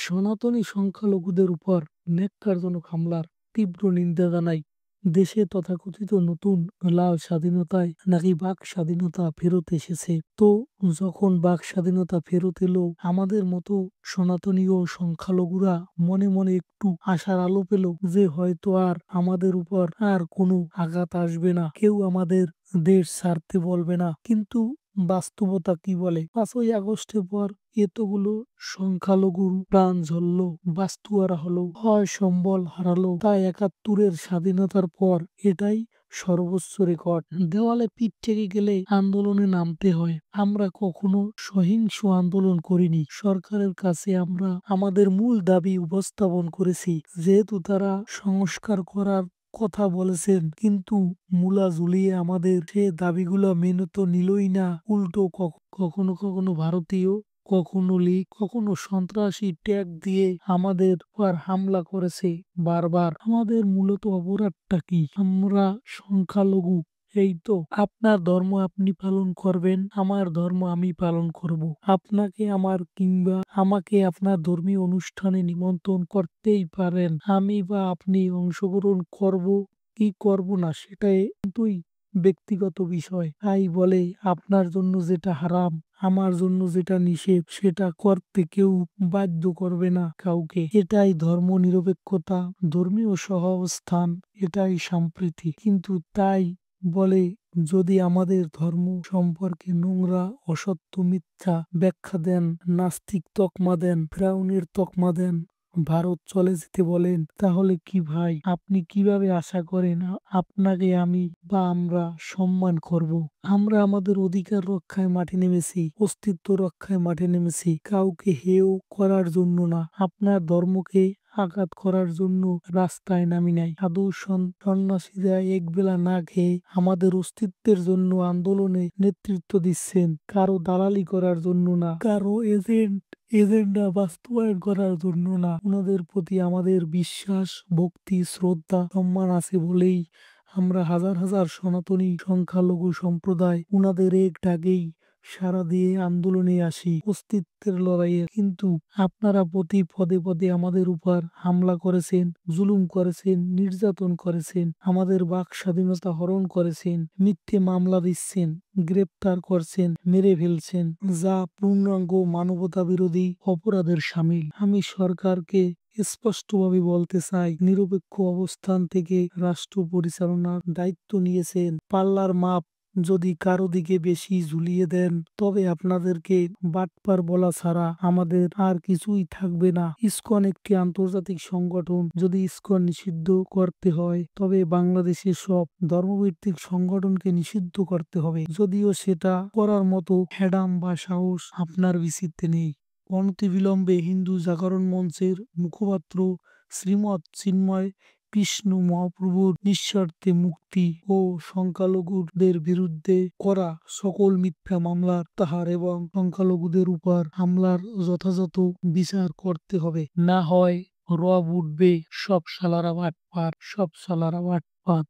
সনাতনী সংখ্যালঘুদের উপর ন্যাক্কারজনক হামলার তীব্র নিন্দা জানাই। দেশে তথাকথিত নতুন লাল স্বাধীনতায় নাকি বাক স্বাধীনতা ফেরত এসেছে। তো যখন বাক স্বাধীনতা ফেরত এলো, আমাদের মতো সনাতনী ও সংখ্যালঘুরা মনে মনে একটু আশার আলো পেল যে হয়তো আর আমাদের উপর আর কোনো আঘাত আসবে না, কেউ আমাদের দেশ ছাড়তে বলবে না। কিন্তু বাস্তবতা কি বলে? 5ই আগস্টের পর এতগুলো সংখ্যালঘুর প্রাণ ঝরলো, বাস্তুহারা হলো, হয় সম্বল হারালো। তাই 71-এর স্বাধীনতার পর এটাই সর্বোচ্চ রেকর্ড। দেওয়ালে পিঠ থেকে গেলে আন্দোলনে নামতে হয়। আমরা কখনো সহিংস আন্দোলন করিনি। সরকারের কাছে আমরা আমাদের মূল দাবি উপস্থাপন করেছি। যেহেতু তারা সংস্কার করার কথা বলেছেন, কিন্তু মূলা ঝুলিয়ে আমাদের সে দাবিগুলো মেনে তো নিলই না। উল্টো কখনো কখনো ভারতীয়, কখনো লীগ, কখনো সন্ত্রাসী ট্যাগ দিয়ে আমাদের উপর হামলা করেছে বারবার। আমাদের মূলত অপরাধটা কি? আমরা সংখ্যালঘু, এই তো। আপনার ধর্ম আপনি পালন করবেন, আমার ধর্ম আমি পালন করব। আপনাকে আমার কিংবা আমাকে আপনার ধর্মীয় অনুষ্ঠানে নিমন্ত্রণ করতেই পারেন। আমি বা আপনি অংশগ্রহণ করব কি করব না সেটা কিন্তুই ব্যক্তিগত বিষয়। তাই বলে আপনার জন্য যেটা হারাম, আমার জন্য যেটা নিষেধ, সেটা করতে কেউ বাধ্য করবে না কাউকে। এটাই ধর্ম নিরপেক্ষতা, ধর্মীয় সহাবস্থান, এটাই সম্প্রীতি। কিন্তু তাই বলে যদি আমাদের ধর্ম সম্পর্কে নোংরা, অসত্য, মিথ্যা ব্যাখ্যা দেন, নাস্তিক তকমা দেন, ফিরাউনের তকমা দেন, ভারত চলে যেতে বলেন, তাহলে কি ভাই আপনি কিভাবে আশা করেন আপনাকে আমি বা আমরা সম্মান করব? আমরা আমাদের অধিকার রক্ষায় মাঠে নেমেছি, অস্তিত্ব রক্ষায় মাঠে নেমেছি, কাউকে হেয় করার জন্য না, আপনার ধর্মকে আঘাত করার জন্য রাস্তায় নামি নাই। সাধু সন্ন্যাসীরা একবেলা না খেয়ে আমাদের অস্তিত্বের জন্য আন্দোলনে নেতৃত্ব দিচ্ছেন, কারো দালালি করার জন্য না, কারো এজেন্ডা বাস্তবায়ন করার জন্য না। ওনাদের প্রতি আমাদের বিশ্বাস, ভক্তি, শ্রদ্ধা, সম্মান আছে বলেই আমরা হাজার হাজার সনাতনী সংখ্যালঘু সম্প্রদায় উনাদের এক ডাকেই সাড়া দিয়ে আন্দোলনে আসি অস্তিত্বের লড়াইয়ে। কিন্তু আপনারা প্রতি পদে পদে আমাদের উপর হামলা করেছেন, জুলুম করেছেন, নির্যাতন করেছেন, আমাদের বাক স্বাধীনতা হরণ করেছেন, মিথ্যে মামলা দিচ্ছেন, গ্রেপ্তার করছেন, মেরে ফেলছেন, যা পূর্ণাঙ্গ মানবতা বিরোধী অপরাধের শামিল। আমি সরকারকে স্পষ্টভাবে বলতে চাই, নিরপেক্ষ অবস্থান থেকে রাষ্ট্র পরিচালনার দায়িত্ব নিয়েছেন। পাল্লার মাপ যদি কারো দিকে বেশি ঝুলিয়ে দেন, তবে আপনাদেরকে বাটপার বলা ছাড়া আমাদের আর কিছুই থাকবে না। ইসকন একটি আন্তর্জাতিক সংগঠন। যদি ইসকন নিষিদ্ধ করতে হয়, তবে বাংলাদেশের সব ধর্মভিত্তিক সংগঠনকে নিষিদ্ধ করতে হবে। যদিও সেটা করার মতো হ্যাডাম বা সাহস আপনার বিচিত্রে নেই। অনতিবিলম্বে হিন্দু জাগরণ মঞ্চের মুখপাত্র শ্রীমৎ চিন্ময় কৃষ্ণ মহাপ্রভুর নিঃশর্তে মুক্তি ও সংখ্যালঘুদের বিরুদ্ধে করা সকল মিথ্যা মামলার তাহার এবং সংখ্যালঘুদের উপর হামলার যথাযথ বিচার করতে হবে। না হয় রব উঠবে, সব শালারা বাটপার, সব শালারা বাটপার।